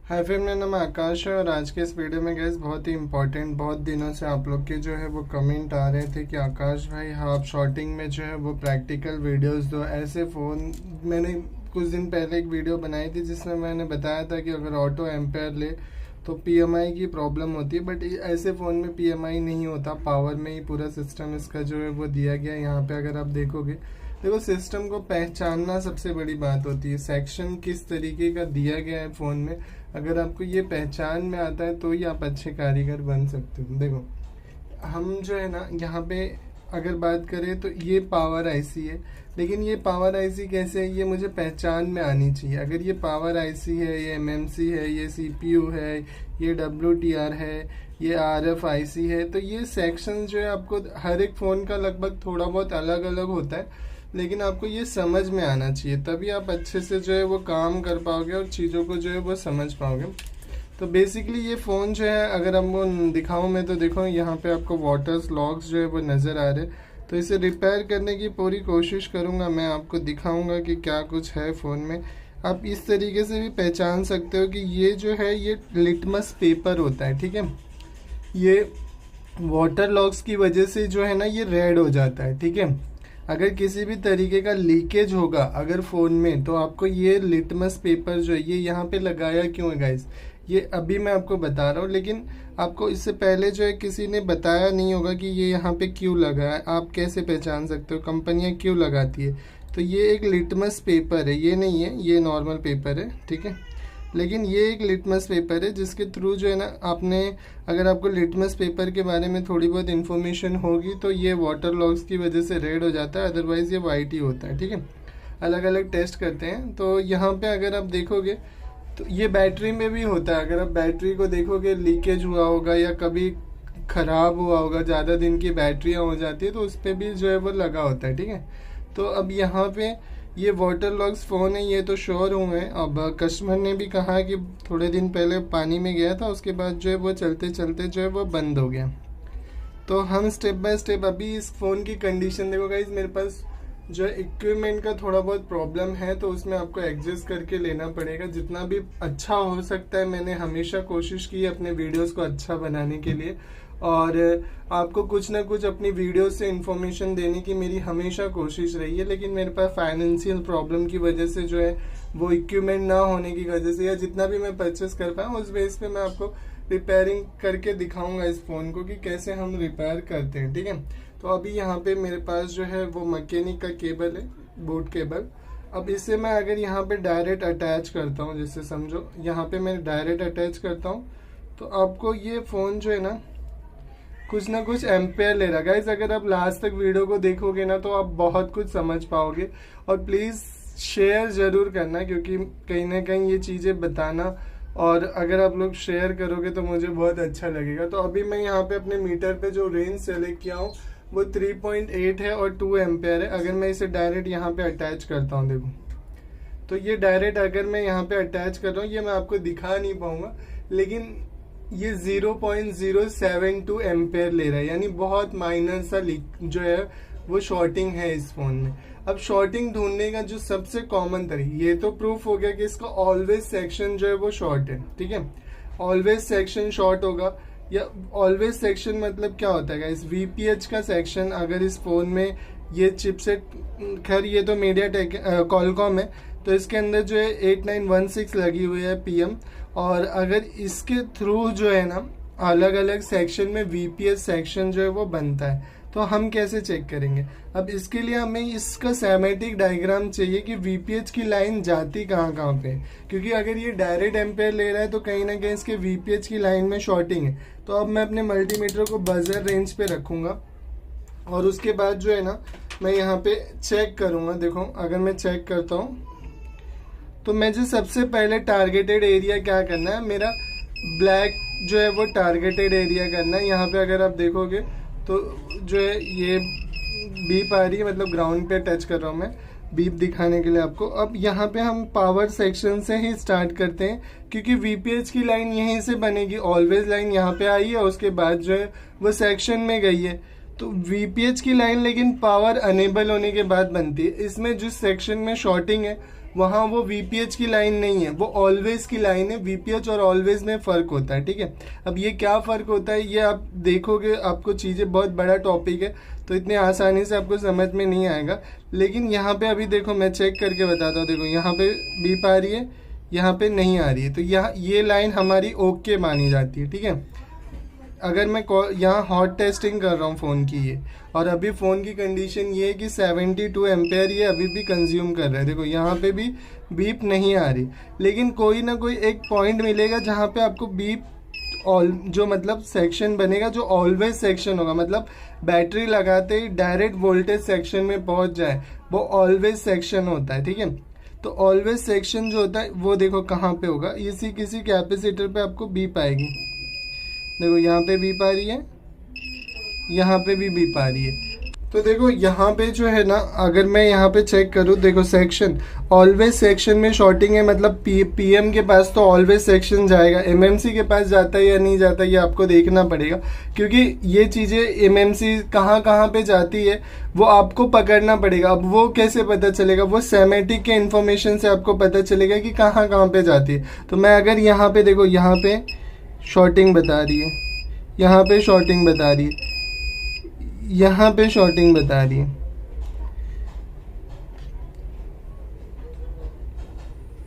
Hi friend, मेरा नाम आकाश है और आज के इस वीडियो में गैस बहुत ही इंपॉर्टेंट, बहुत दिनों से आप लोग के जो है वो कमेंट आ रहे थे कि आकाश भाई आप शॉर्टिंग में जो है वो प्रैक्टिकल वीडियोस दो। ऐसे फ़ोन मैंने कुछ दिन पहले एक वीडियो बनाई थी जिसमें मैंने बताया था कि अगर ऑटो एम्पेयर ले तो पीएमआई की प्रॉब्लम होती है, बट ऐसे फ़ोन में पीएमआई नहीं होता, पावर में ही पूरा सिस्टम इसका जो है वो दिया गया है। यहाँ पे अगर आप देखोगे, देखो सिस्टम को पहचानना सबसे बड़ी बात होती है। सेक्शन किस तरीके का दिया गया है फ़ोन में, अगर आपको ये पहचान में आता है तो ही आप अच्छे कारीगर बन सकते हो। देखो हम जो है ना यहाँ पे अगर बात करें तो ये पावर आईसी है, लेकिन ये पावर आईसी कैसे है ये मुझे पहचान में आनी चाहिए। अगर ये पावर आईसी है, ये एमएमसी है, ये सीपीयू है, ये डब्ल्यूटीआर है, ये आरएफ आईसी है, तो ये सेक्शन जो है आपको हर एक फ़ोन का लगभग थोड़ा बहुत अलग अलग होता है, लेकिन आपको ये समझ में आना चाहिए, तभी आप अच्छे से जो है वो काम कर पाओगे और चीज़ों को जो है वो समझ पाओगे। तो बेसिकली ये फ़ोन जो है अगर आपको दिखाऊं मैं तो देखो यहाँ पे आपको वाटर लॉग्स जो है वो नज़र आ रहे, तो इसे रिपेयर करने की पूरी कोशिश करूँगा। मैं आपको दिखाऊंगा कि क्या कुछ है फ़ोन में। आप इस तरीके से भी पहचान सकते हो कि ये जो है ये लिटमस पेपर होता है, ठीक है। ये वाटर लॉग्स की वजह से जो है ना ये रेड हो जाता है, ठीक है। अगर किसी भी तरीके का लीकेज होगा अगर फ़ोन में, तो आपको ये लिटमस पेपर जो है ये यहाँ पे लगाया क्यों है गाइस, ये अभी मैं आपको बता रहा हूँ, लेकिन आपको इससे पहले जो है किसी ने बताया नहीं होगा कि ये यहाँ पे क्यों लगा है। आप कैसे पहचान सकते हो, कंपनियाँ क्यों लगाती है। तो ये एक लिटमस पेपर है, ये नहीं है, ये नॉर्मल पेपर है, ठीक है। लेकिन ये एक लिटमस पेपर है जिसके थ्रू जो है ना आपने, अगर आपको लिटमस पेपर के बारे में थोड़ी बहुत इन्फॉर्मेशन होगी तो ये वाटर लॉग्स की वजह से रेड हो जाता है, अदरवाइज़ ये वाइट ही होता है, ठीक है। अलग अलग टेस्ट करते हैं। तो यहाँ पे अगर आप देखोगे तो ये बैटरी में भी होता है। अगर आप बैटरी को देखोगे लीकेज हुआ होगा या कभी ख़राब हुआ होगा, ज़्यादा दिन की बैटरियाँ हो जाती है तो उस पर भी जो है वो लगा होता है, ठीक है। तो अब यहाँ पे ये वाटर लॉग्स फ़ोन है, ये तो श्योर हूँ मैं। अब कस्टमर ने भी कहा कि थोड़े दिन पहले पानी में गया था, उसके बाद जो है वो चलते चलते जो है वो बंद हो गया। तो हम स्टेप बाय स्टेप अभी इस फ़ोन की कंडीशन देखो गाइज, मेरे पास जो है इक्विपमेंट का थोड़ा बहुत प्रॉब्लम है, तो उसमें आपको एडजस्ट करके लेना पड़ेगा। जितना भी अच्छा हो सकता है, मैंने हमेशा कोशिश की है अपने वीडियोस को अच्छा बनाने के लिए, और आपको कुछ ना कुछ अपनी वीडियो से इन्फॉर्मेशन देने की मेरी हमेशा कोशिश रही है। लेकिन मेरे पास फाइनेंशियल प्रॉब्लम की वजह से जो है वो इक्विपमेंट ना होने की वजह से, या जितना भी मैं परचेस कर पाऊँ उस बेस पे मैं आपको रिपेयरिंग करके दिखाऊंगा इस फ़ोन को कि कैसे हम रिपेयर करते हैं, ठीक है। तो अभी यहाँ पे मेरे पास जो है वो मैकेनिक का केबल है, बोट केबल। अब इसे मैं अगर यहाँ पे डायरेक्ट अटैच करता हूँ, जैसे समझो यहाँ पे मैं डायरेक्ट अटैच करता हूँ, तो आपको ये फ़ोन जो है ना कुछ एम्पेयर ले रहा है गाइस। अगर आप लास्ट तक वीडियो को देखोगे ना तो आप बहुत कुछ समझ पाओगे। और प्लीज़ शेयर ज़रूर करना, क्योंकि कहीं ना कहीं ये चीज़ें बताना, और अगर आप लोग शेयर करोगे तो मुझे बहुत अच्छा लगेगा। तो अभी मैं यहाँ पे अपने मीटर पे जो रेंज सेलेक्ट किया हूँ वो 3.8 है और 2 एम्पेयर है। अगर मैं इसे डायरेक्ट यहाँ पे अटैच करता हूँ, देखो तो ये डायरेक्ट अगर मैं यहाँ पे अटैच कर रहा हूँ, ये मैं आपको दिखा नहीं पाऊंगा, लेकिन ये 0.072 एम्पेयर ले रहा है, यानी बहुत माइनर सा जो है वो शॉर्टिंग है इस फोन में। अब शॉर्टिंग ढूंढने का जो सबसे कॉमन तरीका, ये तो प्रूफ हो गया कि इसका ऑलवेज सेक्शन जो है वो शॉर्ट है, ठीक है। ऑलवेज सेक्शन शॉर्ट होगा, या ऑलवेज सेक्शन मतलब क्या होता है इस वीपीएच का सेक्शन। अगर इस फोन में ये चिपसेट, खैर ये तो मीडियाटेक कॉलकॉम है, तो इसके अंदर जो है 8916 लगी हुई है पीएम, और अगर इसके थ्रू जो है ना अलग अलग सेक्शन में वीपीएच सेक्शन जो है वो बनता है, तो हम कैसे चेक करेंगे। अब इसके लिए हमें इसका सैमेटिक डायग्राम चाहिए कि वीपीएच की लाइन जाती कहाँ कहाँ पे, क्योंकि अगर ये डायरेक्ट एम्पेयर ले रहा है तो कहीं ना कहीं इसके वीपीएच की लाइन में शॉर्टिंग है। तो अब मैं अपने मल्टीमीटर को बजर रेंज पे रखूंगा और उसके बाद जो है ना मैं यहाँ पे चेक करूंगा। देखो अगर मैं चेक करता हूँ तो मुझे सबसे पहले टारगेटेड एरिया क्या करना है, मेरा ब्लैक जो है वो टारगेटेड एरिया करना है। यहाँ पे अगर आप देखोगे तो जो है ये बीप आ रही है, मतलब ग्राउंड पे टच कर रहा हूँ मैं बीप दिखाने के लिए आपको। अब यहाँ पे हम पावर सेक्शन से ही स्टार्ट करते हैं, क्योंकि वीपीएच की लाइन यहीं से बनेगी। ऑलवेज लाइन यहाँ पे आई है, उसके बाद जो है वो सेक्शन में गई है। तो वीपीएच की लाइन लेकिन पावर अनेबल होने के बाद बनती है। इसमें जिस सेक्शन में शॉर्टिंग है वहाँ वो वीपीएच की लाइन नहीं है, वो ऑलवेज की लाइन है। वीपीएच और ऑलवेज में फ़र्क होता है, ठीक है। अब ये क्या फ़र्क होता है ये आप देखोगे, आपको चीज़ें, बहुत बड़ा टॉपिक है तो इतने आसानी से आपको समझ में नहीं आएगा। लेकिन यहाँ पे अभी देखो, मैं चेक करके बताता हूँ। देखो यहाँ पे बीप आ रही है, यहाँ पे नहीं आ रही है, तो यहाँ ये लाइन हमारी ओके मानी जाती है, ठीक है। अगर मैं यहाँ हॉट टेस्टिंग कर रहा हूँ फ़ोन की ये, और अभी फ़ोन की कंडीशन ये है कि 72 एम्पेयर ये अभी भी कंज्यूम कर रहा है। देखो यहाँ पे भी बीप नहीं आ रही, लेकिन कोई ना कोई एक पॉइंट मिलेगा जहाँ पे आपको बीप जो मतलब सेक्शन बनेगा, जो ऑलवेज सेक्शन होगा, मतलब बैटरी लगाते ही डायरेक्ट वोल्टेज सेक्शन में पहुँच जाए, वो ऑलवेज सेक्शन होता है, ठीक है। तो ऑलवेज सेक्शन जो होता है वो देखो कहाँ पे होगा, इसी किसी कैपेसिटर पे आपको बीप आएगी। देखो यहाँ पे बीप आ रही है, यहाँ पे भी बीप आ रही है। तो देखो यहाँ पे जो है ना, अगर मैं यहाँ पे चेक करूँ, देखो सेक्शन, ऑलवेज सेक्शन में शॉर्टिंग है, मतलब पीएम के पास तो ऑलवेज सेक्शन जाएगा। एमएमसी के पास जाता है या नहीं जाता ये आपको देखना पड़ेगा, क्योंकि ये चीज़ें एमएमसी कहाँ कहाँ पे जाती है वो आपको पकड़ना पड़ेगा। अब वो कैसे पता चलेगा, वो सेमेटिक के इन्फॉर्मेशन से आपको पता चलेगा कि कहाँ कहाँ पे जाती है। तो मैं अगर यहाँ पे देखो, यहाँ पे शॉर्टिंग बता रही है, यहाँ पे शॉर्टिंग बता रही है, यहाँ पे शॉर्टिंग बता रही है,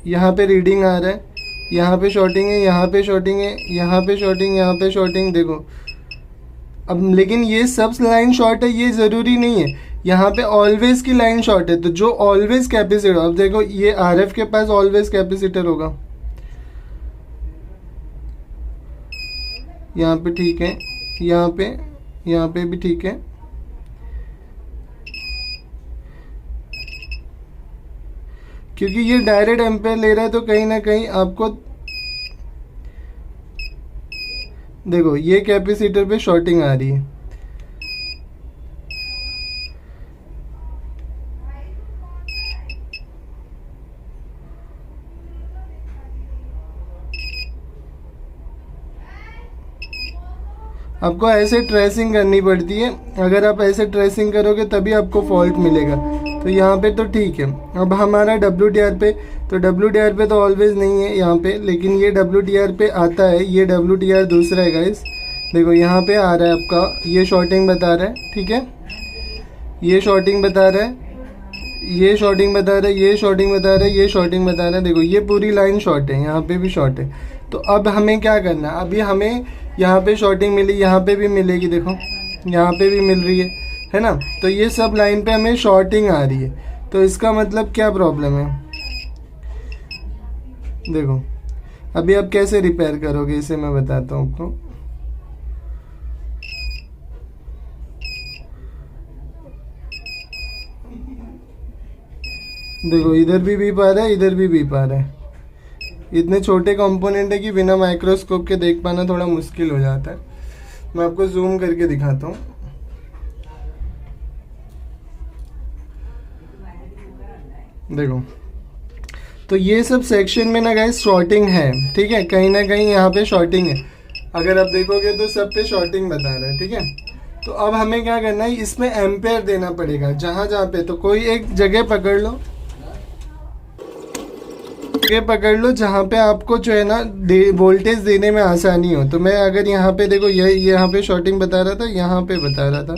यहाँ पे रीडिंग आ रहा है, यहाँ पे शॉर्टिंग है, यहाँ पे शॉर्टिंग है, यहाँ पे शॉर्टिंग, यहाँ पे शॉर्टिंग। देखो अब, लेकिन ये सब लाइन शॉर्ट है ये ज़रूरी नहीं है, यहाँ पे ऑलवेज की लाइन शॉर्ट है। तो जो ऑलवेज कैपेसिटर, अब देखो ये आरएफ के पास ऑलवेज कैपेसिटर होगा, यहाँ पे ठीक है, यहाँ पे भी ठीक है। क्योंकि ये डायरेक्ट एम्पेयर ले रहा है तो कहीं ना कहीं आपको, देखो ये कैपेसिटर पे शॉर्टिंग आ रही है। आपको ऐसे ट्रेसिंग करनी पड़ती है, अगर आप ऐसे ट्रेसिंग करोगे तभी आपको फॉल्ट मिलेगा। तो यहाँ पे तो ठीक है। अब हमारा WDR पे, तो WDR पे तो ऑलवेज नहीं है यहाँ पे, लेकिन ये WDR पे आता है। ये WDR दूसरा है गाइस, देखो यहाँ पे आ रहा है आपका, ये शॉर्टिंग बता रहा है, ठीक है। ये शॉर्टिंग बता रहा है, ये शॉर्टिंग बता रहा है, ये शॉर्टिंग बता रहा है, ये शॉर्टिंग बता रहा है। देखो ये पूरी लाइन शॉर्ट है, यहाँ पे भी शॉर्ट है। तो अब हमें क्या करना है, अभी हमें यहाँ पे शॉर्टिंग मिली, यहाँ पे भी मिलेगी, देखो यहाँ पे भी मिल रही है ना। तो ये सब लाइन पे हमें शॉर्टिंग आ रही है, तो इसका मतलब क्या प्रॉब्लम है। देखो अभी आप कैसे रिपेयर करोगे इसे मैं बताता हूँ आपको। देखो इधर भी बीप आ रहा है, इधर भी बीप आ रहा है। इतने छोटे कंपोनेंट है कि बिना माइक्रोस्कोप के देख पाना थोड़ा मुश्किल हो जाता है। मैं आपको जूम करके दिखाता हूँ। देखो तो ये सब सेक्शन में ना गाइस शॉर्टिंग है, ठीक है, कहीं ना कहीं यहाँ पे शॉर्टिंग है। अगर आप देखोगे तो सब पे शॉर्टिंग बता रहा है, ठीक है। तो अब हमें क्या करना है, इसमें एम्पेयर देना पड़ेगा जहाँ जहाँ पे। तो कोई एक जगह पकड़ लो, जहाँ पे आपको जो है ना वोल्टेज देने में आसानी हो। तो मैं अगर यहाँ पे देखो, यहाँ पे शॉर्टिंग बता रहा था, यहाँ पे बता रहा था।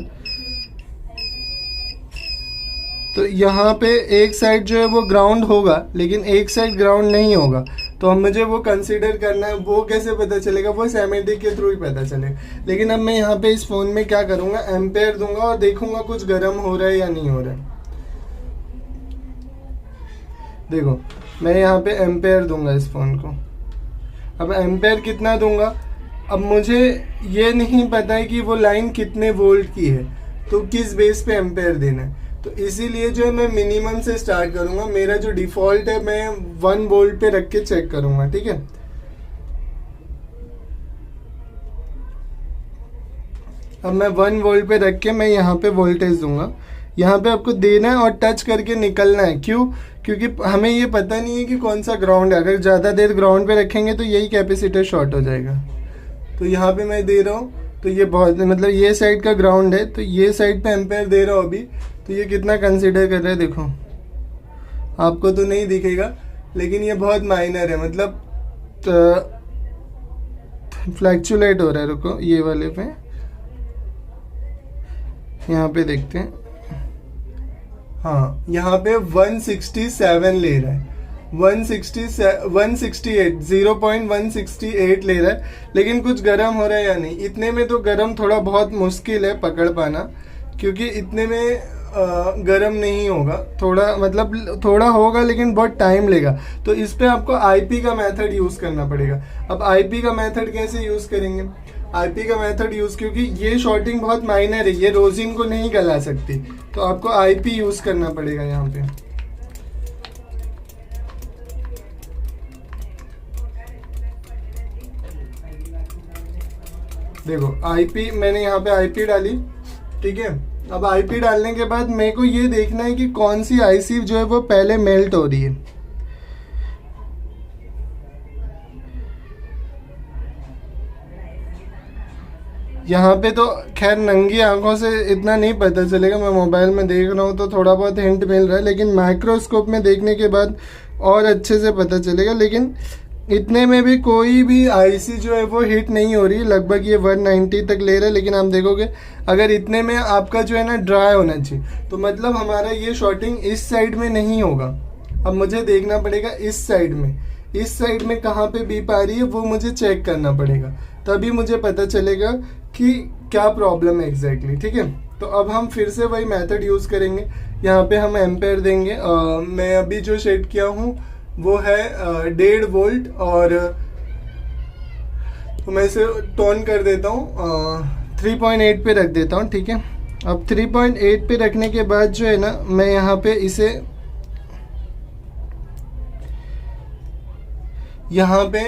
तो यहाँ पे एक साइड जो है वो ग्राउंड होगा, लेकिन एक साइड ग्राउंड नहीं होगा। तो हम मुझे वो कंसीडर करना है। वो कैसे पता चलेगा, वो सेमेटिक के थ्रू ही पता चलेगा। लेकिन अब मैं यहाँ पे इस फोन में क्या करूँगा, एम्पेयर दूंगा और देखूंगा कुछ गर्म हो रहा है या नहीं हो रहा है। देखो मैं यहाँ पे एम्पेयर दूंगा इस फ़ोन को। अब एम्पेयर कितना दूंगा, अब मुझे ये नहीं पता है कि वो लाइन कितने वोल्ट की है, तो किस बेस पे एम्पेयर देना है। तो इसीलिए जो है मैं मिनिमम से स्टार्ट करूंगा। मेरा जो डिफ़ॉल्ट है मैं 1 वोल्ट पे रख के चेक करूंगा, ठीक है। अब मैं 1 वोल्ट पे रख के मैं यहाँ पे वोल्टेज दूंगा। यहाँ पे आपको देना है और टच करके निकलना है। क्यों? क्योंकि हमें ये पता नहीं है कि कौन सा ग्राउंड है। अगर ज़्यादा देर ग्राउंड पे रखेंगे तो यही कैपेसिटर शॉर्ट हो जाएगा। तो यहाँ पे मैं दे रहा हूँ, तो ये बहुत, मतलब ये साइड का ग्राउंड है, तो ये साइड पे एम्पेयर दे रहा हूँ अभी। तो ये कितना कंसीडर कर रहा है देखो। आपको तो नहीं दिखेगा, लेकिन ये बहुत माइनर है, मतलब फ्लैक्चुलेट हो रहा है। रुको, ये वाले पे यहाँ पे देखते हैं। हाँ, यहाँ पे 167 ले रहा है, 168 0.168 ले रहा है। लेकिन कुछ गर्म हो रहा है या नहीं, इतने में तो गर्म थोड़ा बहुत मुश्किल है पकड़ पाना, क्योंकि इतने में गर्म नहीं होगा। थोड़ा मतलब थोड़ा होगा, लेकिन बहुत टाइम लेगा। तो इस पे आपको आईपी का मेथड यूज़ करना पड़ेगा। अब आईपी का मेथड कैसे यूज़ करेंगे? आईपी का मेथड यूज़, क्योंकि ये शॉर्टिंग बहुत माइनर है, ये रोजिन को नहीं गला सकती, तो आपको आईपी यूज़ करना पड़ेगा यहाँ पे। देखो आईपी, मैंने यहाँ पे आईपी डाली, ठीक है। अब आईपी डालने के बाद मेरे को ये देखना है कि कौन सी आईसी जो है वो पहले मेल्ट हो रही है। यहाँ पे तो खैर नंगी आंखों से इतना नहीं पता चलेगा, मैं मोबाइल में देख रहा हूँ तो थोड़ा बहुत हिंट मिल रहा है, लेकिन माइक्रोस्कोप में देखने के बाद और अच्छे से पता चलेगा। लेकिन इतने में भी कोई भी आईसी जो है वो हिट नहीं हो रही, लगभग ये 190 तक ले रहा है। लेकिन आप देखोगे अगर इतने में आपका जो है ना ड्राई होना चाहिए, तो मतलब हमारा ये शॉर्टिंग इस साइड में नहीं होगा। अब मुझे देखना पड़ेगा इस साइड में कहाँ पे बीप आ रही है, वो मुझे चेक करना पड़ेगा, तभी मुझे पता चलेगा कि क्या प्रॉब्लम है एग्जैक्टली, ठीक है। तो अब हम फिर से वही मेथड यूज़ करेंगे। यहाँ पे हम एम्पेयर देंगे। मैं अभी जो सेट किया हूँ वो है 1.5 वोल्ट, और तो मैं इसे टोन कर देता हूँ 3.8 पे रख देता हूँ, ठीक है। अब 3.8 पे रखने के बाद जो है ना, मैं यहाँ पे इसे यहाँ पे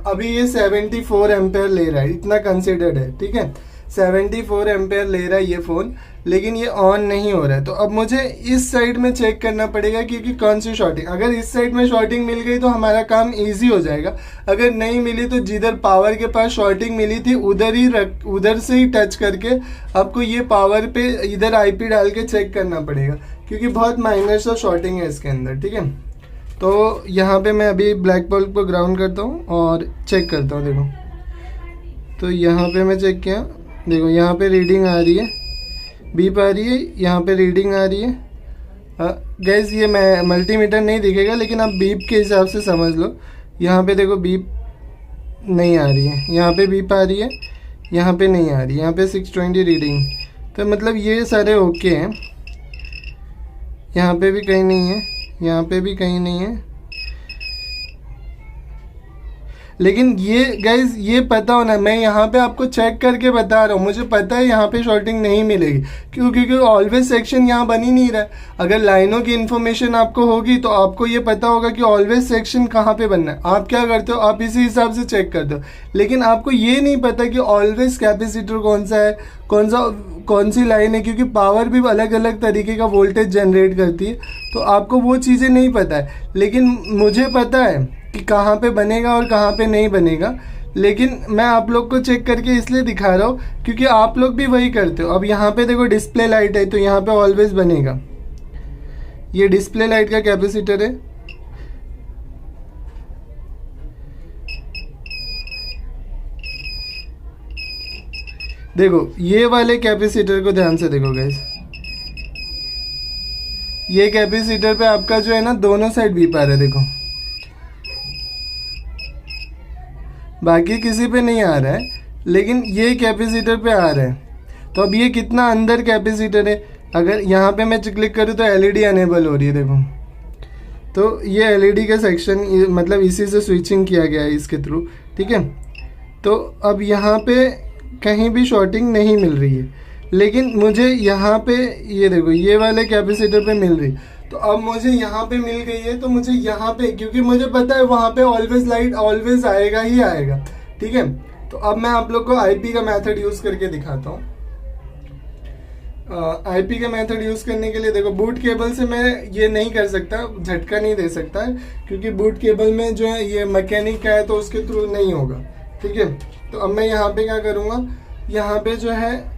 अभी ये 74 एम्पेयर ले रहा है, इतना कंसिडर्ड है, ठीक है। 74 एम्पेयर ले रहा है ये फ़ोन, लेकिन ये ऑन नहीं हो रहा है। तो अब मुझे इस साइड में चेक करना पड़ेगा क्योंकि कौन सी शॉर्टिंग, अगर इस साइड में शॉर्टिंग मिल गई तो हमारा काम इजी हो जाएगा। अगर नहीं मिली तो जिधर पावर के पास शॉर्टिंग मिली थी उधर से ही टच करके आपको ये पावर पे इधर आईपी डाल के चेक करना पड़ेगा, क्योंकि बहुत माइनर सा शॉर्टिंग है इसके अंदर, ठीक है। तो यहाँ पे मैं अभी ब्लैक बल्ब को ग्राउंड करता हूँ और चेक करता हूँ। देखो, तो यहाँ पे मैं चेक किया, देखो यहाँ पे रीडिंग आ रही है, बीप आ रही है, यहाँ पे रीडिंग आ रही है। गैस ये मैं मल्टीमीटर नहीं दिखेगा, लेकिन आप बीप के हिसाब से समझ लो। यहाँ पे देखो बीप नहीं आ रही है, यहाँ पे बीप आ रही है, यहाँ पे नहीं आ रही, यहाँ पे 620 रीडिंग। तो मतलब ये सारे ओके हैं। यहाँ पे भी कहीं नहीं है, यहाँ पे भी कहीं नहीं है। लेकिन ये गाइज ये पता होना, मैं यहाँ पे आपको चेक करके बता रहा हूँ, मुझे पता है यहाँ पे शॉर्टिंग नहीं मिलेगी। क्यों? क्योंकि ऑलवेज सेक्शन यहाँ बन ही नहीं रहा है। अगर लाइनों की इन्फॉर्मेशन आपको होगी तो आपको ये पता होगा कि ऑलवेज सेक्शन कहाँ पे बनना है। आप क्या करते हो, आप इसी हिसाब से चेक करते हो, लेकिन आपको ये नहीं पता कि ऑलवेज कैपेसिटर कौन सा है, कौन सी लाइन है, क्योंकि पावर भी अलग अलग तरीके का वोल्टेज जनरेट करती है, तो आपको वो चीज़ें नहीं पता है। लेकिन मुझे पता है कि कहाँ पे बनेगा और कहाँ पे नहीं बनेगा। लेकिन मैं आप लोग को चेक करके इसलिए दिखा रहा हूँ क्योंकि आप लोग भी वही करते हो। अब यहाँ पे देखो डिस्प्ले लाइट है, तो यहाँ पे ऑलवेज बनेगा। ये डिस्प्ले लाइट का कैपेसिटर है। देखो ये वाले कैपेसिटर को ध्यान से देखो गाइस, ये कैपेसिटर पे आपका जो है ना दोनों साइड बीप आ रहा है, देखो बाकी किसी पे नहीं आ रहा है, लेकिन ये कैपेसिटर पे आ रहा है। तो अब ये कितना अंदर कैपेसिटर है, अगर यहाँ पे मैं क्लिक करूँ तो एलईडी अनेबल हो रही है, देखो। तो ये एलईडी का सेक्शन मतलब इसी से स्विचिंग किया गया है इसके थ्रू, ठीक है। तो अब यहाँ पे कहीं भी शॉर्टिंग नहीं मिल रही है, लेकिन मुझे यहाँ पे ये देखो ये वाले कैपेसिटर पे मिल रही। तो अब मुझे यहाँ पे मिल गई है, तो मुझे यहाँ पे, क्योंकि मुझे पता है वहाँ पे ऑलवेज लाइट ऑलवेज आएगा ही आएगा, ठीक है। तो अब मैं आप लोग को आईपी का मेथड यूज़ करके दिखाता हूँ। आईपी का मेथड यूज़ करने के लिए देखो, बूट केबल से मैं ये नहीं कर सकता, झटका नहीं दे सकता, क्योंकि बूट केबल में जो है ये मैकेनिक का है, तो उसके थ्रू नहीं होगा, ठीक है। तो अब मैं यहाँ पे क्या करूँगा, यहाँ पे जो है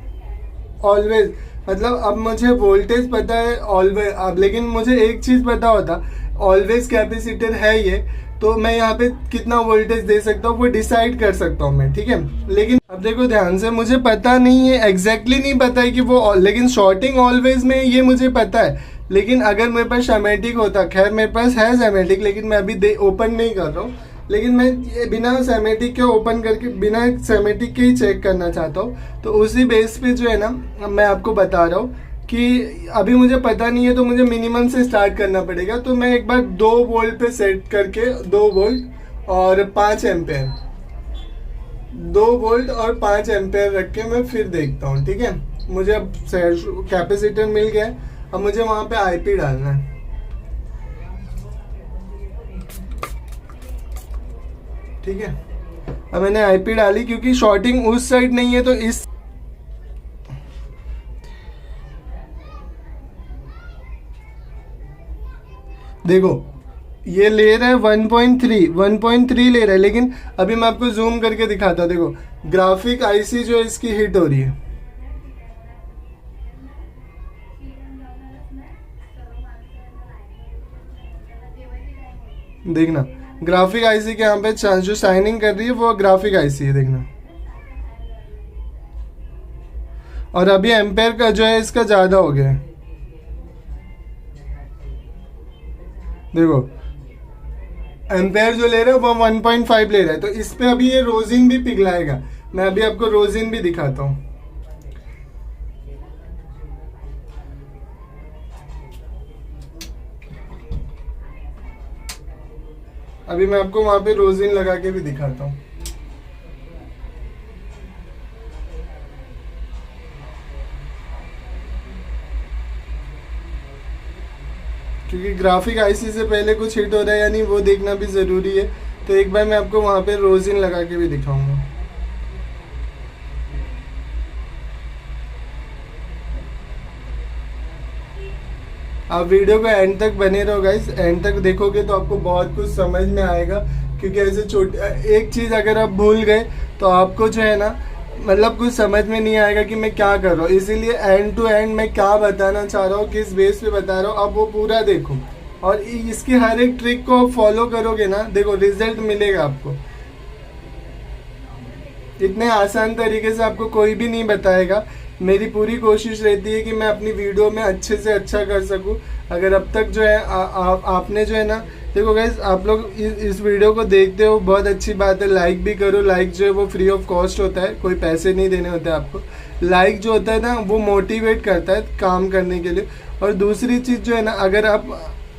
ऑलवेज, मतलब अब मुझे वोल्टेज पता है ऑलवेज। अब लेकिन मुझे एक चीज़ पता होता ऑलवेज कैपेसिटर है ये, तो मैं यहाँ पे कितना वोल्टेज दे सकता हूँ वो डिसाइड कर सकता हूँ मैं, ठीक है। लेकिन अब देखो ध्यान से, मुझे पता नहीं है, एग्जैक्टली नहीं पता है कि वो, लेकिन शॉर्टिंग ऑलवेज में ये मुझे पता है। लेकिन अगर मेरे पास सेमेटिक होता, खैर मेरे पास है सेमेटिक, लेकिन मैं अभी ओपन नहीं कर रहा हूँ, लेकिन मैं ये बिना सेमेटिक के ओपन करके, बिना सेमेटिक के ही चेक करना चाहता हूँ। तो उसी बेस पे जो है ना, मैं आपको बता रहा हूँ कि अभी मुझे पता नहीं है, तो मुझे मिनिमम से स्टार्ट करना पड़ेगा। तो मैं एक बार 2 वोल्ट पे सेट करके, 2 वोल्ट और 5 एम्पेयर, 2 वोल्ट और 5 एम्पेयर रख के मैं फिर देखता हूँ, ठीक है। मुझे अब कैपेसिटर मिल गया, अब मुझे वहां पे आईपी डालना है, ठीक है। अब मैंने आईपी डाली, क्योंकि शॉर्टिंग उस साइड नहीं है, तो इस, देखो ये ले रहा है 1.3 ले रहा है। लेकिन अभी मैं आपको जूम करके दिखाता हूँ, देखो ग्राफिक आईसी जो है इसकी हिट हो रही है, देखना ग्राफिक आईसी के यहाँ पे जो शाइनिंग कर रही है वो ग्राफिक आईसी है, देखना। और अभी एम्पेयर का जो है इसका ज्यादा हो गया है, देखो एम्पेयर जो ले रहा है वो 1.5 ले रहा है। तो इस पे अभी ये रोजिन भी पिघलाएगा, मैं अभी आपको रोजिन भी दिखाता हूँ। अभी मैं आपको वहां पे रोजिन लगा के भी दिखाता हूँ। क्योंकि ग्राफिक आईसी से पहले कुछ हिट हो रहा है या नहीं वो देखना भी जरूरी है। तो एक बार मैं आपको वहां पे रोजिन लगा के भी दिखाऊंगा। आप वीडियो को एंड तक बने रहो गाइस, एंड तक देखोगे तो आपको बहुत कुछ समझ में आएगा। क्योंकि ऐसे छोटे, एक चीज अगर आप भूल गए तो आपको जो है ना, मतलब कुछ समझ में नहीं आएगा कि मैं क्या कर रहा हूँ। इसीलिए एंड टू एंड मैं क्या बताना चाह रहा हूँ, किस बेस पे बता रहा हूँ, आप वो पूरा देखो। और इसकी हर एक ट्रिक को आप फॉलो करोगे ना, देखो रिजल्ट मिलेगा आपको। इतने आसान तरीके से आपको कोई भी नहीं बताएगा। मेरी पूरी कोशिश रहती है कि मैं अपनी वीडियो में अच्छे से अच्छा कर सकूं। अगर अब तक जो है आपने जो है ना, देखो गाइस आप लोग इस वीडियो को देखते हो, बहुत अच्छी बात है, लाइक भी करो। लाइक जो है वो फ्री ऑफ कॉस्ट होता है, कोई पैसे नहीं देने होते आपको। लाइक जो होता है ना वो मोटिवेट करता है काम करने के लिए। और दूसरी चीज़ जो है ना, अगर आप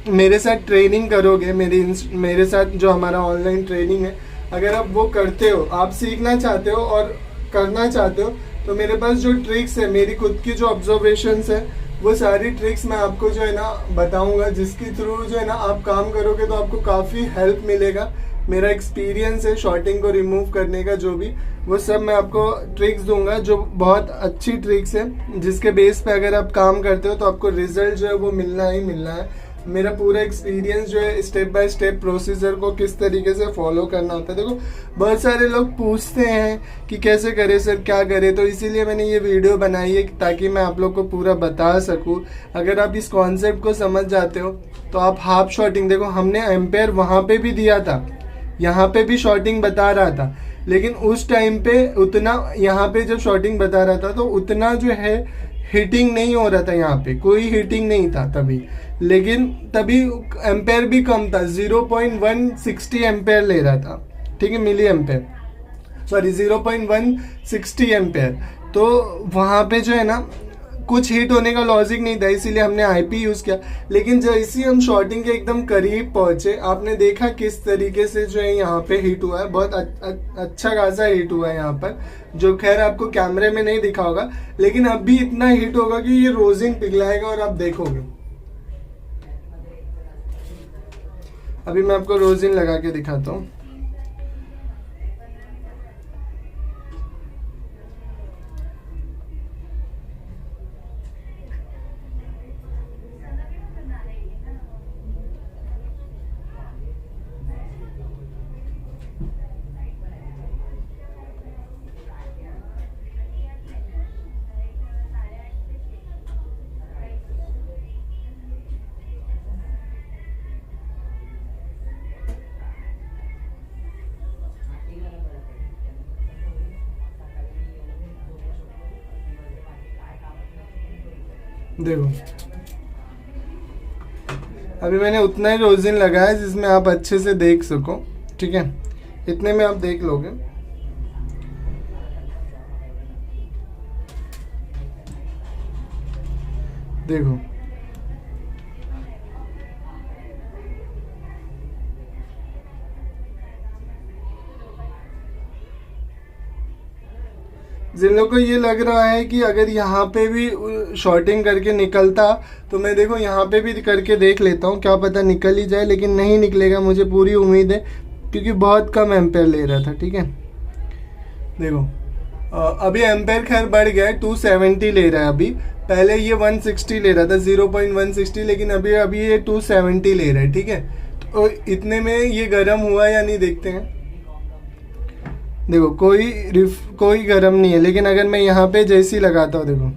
मेरे साथ ट्रेनिंग करोगे, मेरे साथ जो हमारा ऑनलाइन ट्रेनिंग है, अगर आप वो करते हो, आप सीखना चाहते हो और करना चाहते हो, तो मेरे पास जो ट्रिक्स है, मेरी खुद की जो ऑब्जर्वेशंस है, वो सारी ट्रिक्स मैं आपको जो है ना बताऊंगा, जिसके थ्रू जो है ना आप काम करोगे तो आपको काफ़ी हेल्प मिलेगा। मेरा एक्सपीरियंस है शॉर्टिंग को रिमूव करने का, जो भी वो सब मैं आपको ट्रिक्स दूंगा, जो बहुत अच्छी ट्रिक्स है, जिसके बेस पे अगर आप काम करते हो तो आपको रिजल्ट जो है वो मिलना ही मिलना है। मेरा पूरा एक्सपीरियंस जो है, स्टेप बाय स्टेप प्रोसीजर को किस तरीके से फॉलो करना होता है। देखो बहुत सारे लोग पूछते हैं कि कैसे करे सर, क्या करे, तो इसीलिए मैंने ये वीडियो बनाई है ताकि मैं आप लोग को पूरा बता सकूं। अगर आप इस कॉन्सेप्ट को समझ जाते हो तो आप हाफ शॉर्टिंग, देखो हमने एम्पेयर वहाँ पे भी दिया था, यहाँ पे भी शॉर्टिंग बता रहा था, लेकिन उस टाइम पे उतना, यहाँ पे जब शॉर्टिंग बता रहा था तो उतना जो है हीटिंग नहीं हो रहा था, यहाँ पे कोई हीटिंग नहीं था तभी। लेकिन तभी एम्पेयर भी कम था, 0.160 एम्पेयर ले रहा था, ठीक है, मिली एम्पेयर, सॉरी 0.160 एम्पेयर। तो वहाँ पे जो है ना कुछ हीट होने का लॉजिक नहीं था, इसीलिए हमने आईपी यूज किया। लेकिन जैसे ही हम शॉर्टिंग के एकदम करीब पहुंचे, आपने देखा किस तरीके से जो है यहाँ पे हीट हुआ है, बहुत अच्छा खासा हीट हुआ है यहाँ पर, जो खैर आपको कैमरे में नहीं दिखा होगा, लेकिन अब भी इतना हीट होगा कि ये रोजिन पिघलाएगा और आप देखोगे। अभी मैं आपको रोजिन लगा के दिखाता हूँ। देखो अभी मैंने उतना ही रोजिन लगाया जिसमें आप अच्छे से देख सको, ठीक है, इतने में आप देख लोगे। देखो जिन लोगों को ये लग रहा है कि अगर यहाँ पे भी शॉर्टिंग करके निकलता तो मैं देखो यहाँ पे भी करके देख लेता हूँ, क्या पता निकल ही जाए, लेकिन नहीं निकलेगा, मुझे पूरी उम्मीद है क्योंकि बहुत कम एम्पेयर ले रहा था, ठीक है। देखो अभी एम्पेयर खैर बढ़ गया है, 270 ले रहा है अभी, पहले ये 160 ले रहा था, 0.160, लेकिन अभी ये 270 ले रहा है, ठीक है। तो इतने में ये गर्म हुआ या नहीं देखते हैं। देखो कोई गर्म नहीं है, लेकिन अगर मैं यहाँ पे जैसी लगाता हूँ, देखो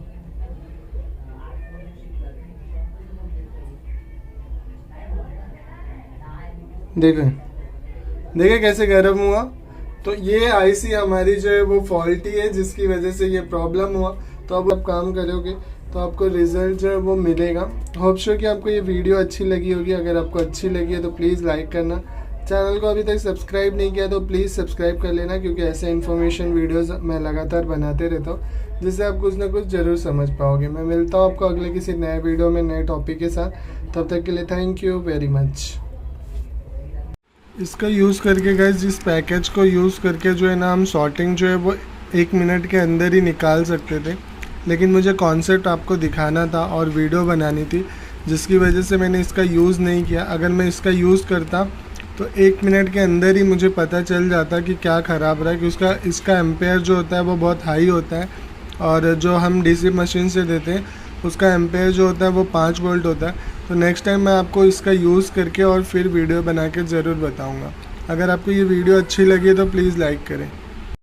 कैसे गर्म हुआ। तो ये आईसी हमारी जो है वो फॉल्टी है, जिसकी वजह से ये प्रॉब्लम हुआ। तो अब आप काम करोगे तो आपको रिजल्ट जो है वो मिलेगा। होप सो कि आपको ये वीडियो अच्छी लगी होगी। अगर आपको अच्छी लगी है तो प्लीज़ लाइक करना, चैनल को अभी तक सब्सक्राइब नहीं किया तो प्लीज़ सब्सक्राइब कर लेना, क्योंकि ऐसे इन्फॉर्मेशन वीडियोस मैं लगातार बनाते रहता हूँ, जिससे आप कुछ ना कुछ ज़रूर समझ पाओगे। मैं मिलता हूँ आपको अगले किसी नए वीडियो में नए टॉपिक के साथ। तब तक के लिए थैंक यू वेरी मच। इसका यूज़ करके गाइस, जिस पैकेज को यूज़ करके जो है ना हम शॉर्टिंग जो है वो 1 मिनट के अंदर ही निकाल सकते थे, लेकिन मुझे कॉन्सेप्ट आपको दिखाना था और वीडियो बनानी थी, जिसकी वजह से मैंने इसका यूज़ नहीं किया। अगर मैं इसका यूज़ करता तो 1 मिनट के अंदर ही मुझे पता चल जाता कि क्या ख़राब रहा है, कि इसका एम्पेयर जो होता है वो बहुत हाई होता है, और जो हम डीसी मशीन से देते हैं उसका एम्पेयर जो होता है वो 5 वोल्ट होता है। तो नेक्स्ट टाइम मैं आपको इसका यूज़ करके और फिर वीडियो बना के ज़रूर बताऊँगा। अगर आपको ये वीडियो अच्छी लगी तो प्लीज़ लाइक करें।